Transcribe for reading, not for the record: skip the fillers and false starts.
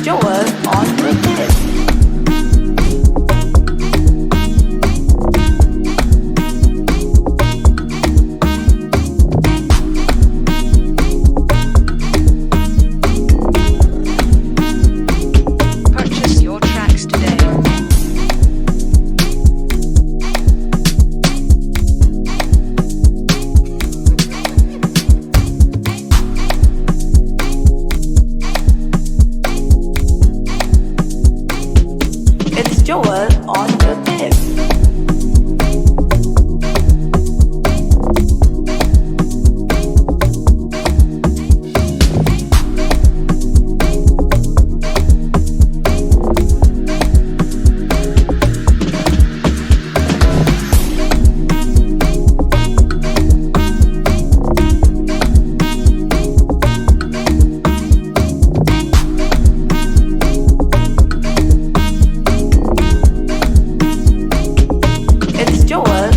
Joel on the hit. Purchase your tracks today. It's Joel on the hit. It's Joel